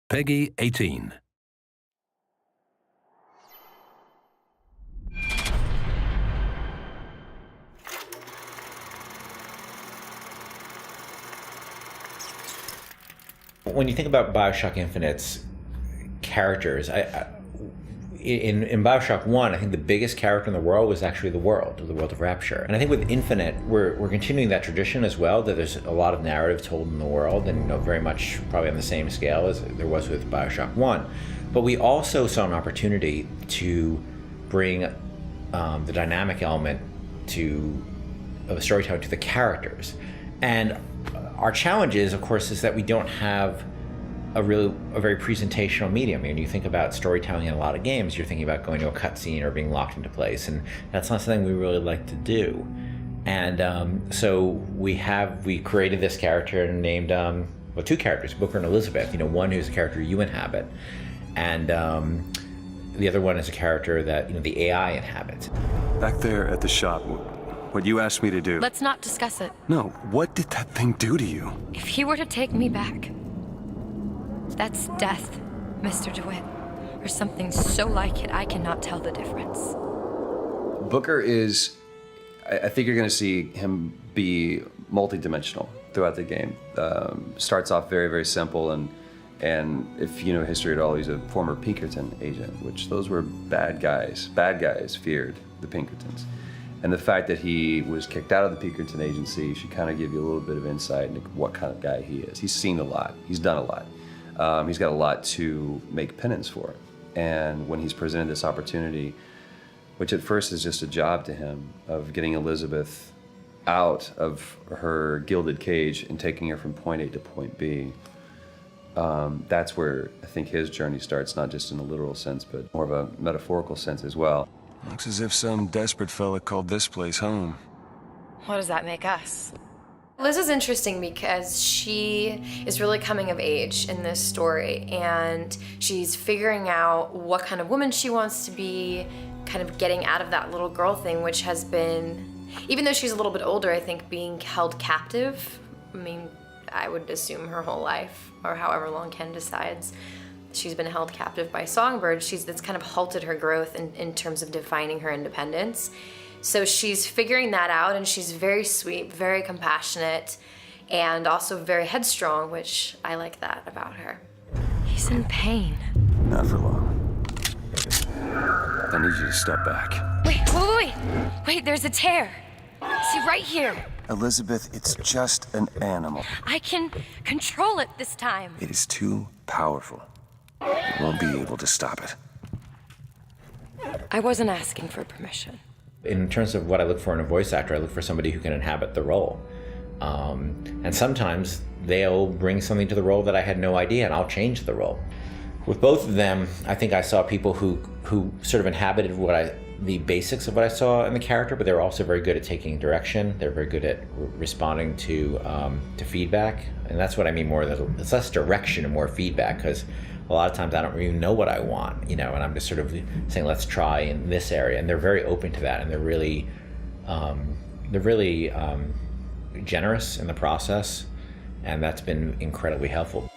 Peggy 18. When you think about Bioshock Infinite's characters, in Bioshock 1, I think the biggest character in the world was actually the world of Rapture. And I think with Infinite, we're continuing that tradition as well, that there's a lot of narrative told in the world, and very much probably on the same scale as there was with Bioshock 1. But we also saw an opportunity to bring the dynamic element of storytelling to the characters. And our challenge of course, is that we don't have a very presentational medium. I mean, you think about storytelling in a lot of games, you're thinking about going to a cutscene or being locked into place, and that's not something we really like to do. And so we created this character and named two characters, Booker and Elizabeth. One who's a character you inhabit, and the other one is a character that the AI inhabits. Back there at the shop, what you asked me to do. Let's not discuss it. No, what did that thing do to you? If he were to take me back, that's death, Mr. DeWitt. Or something so like it, I cannot tell the difference. Booker is, I think you're going to see him be multi-dimensional throughout the game. Starts off very, very simple, and if you know history at all, he's a former Pinkerton agent, which those were bad guys. Bad guys feared the Pinkertons. And the fact that he was kicked out of the Pinkerton agency should kind of give you a little bit of insight into what kind of guy he is. He's seen a lot, he's done a lot. He's got a lot to make penance for. And when he's presented this opportunity, which at first is just a job to him, of getting Elizabeth out of her gilded cage and taking her from point A to point B, that's where I think his journey starts, not just in a literal sense, but more of a metaphorical sense as well. Looks as if some desperate fella called this place home. What does that make us? Liz is interesting because she is really coming of age in this story, and she's figuring out what kind of woman she wants to be, kind of getting out of that little girl thing, which has been, even though she's a little bit older, I think being held captive, I would assume her whole life, or however long Ken decides, she's been held captive by songbirds. That's kind of halted her growth in terms of defining her independence. So she's figuring that out, and she's very sweet, very compassionate, and also very headstrong, which I like that about her. He's in pain. Not for long. I need you to step back. Wait, there's a tear. See, right here. Elizabeth, it's just an animal. I can control it this time. It is too powerful. You won't be able to stop it. I wasn't asking for permission. In terms of what I look for in a voice actor, I look for somebody who can inhabit the role. And sometimes they'll bring something to the role that I had no idea, and I'll change the role. With both of them, I think I saw people who sort of inhabited the basics of what I saw in the character, but they're also very good at taking direction. They're very good at responding to feedback, and that's what I mean more. It's less direction and more feedback, because a lot of times I don't even know what I want, and I'm just sort of saying, let's try in this area, and they're very open to that, and they're really generous in the process, and that's been incredibly helpful.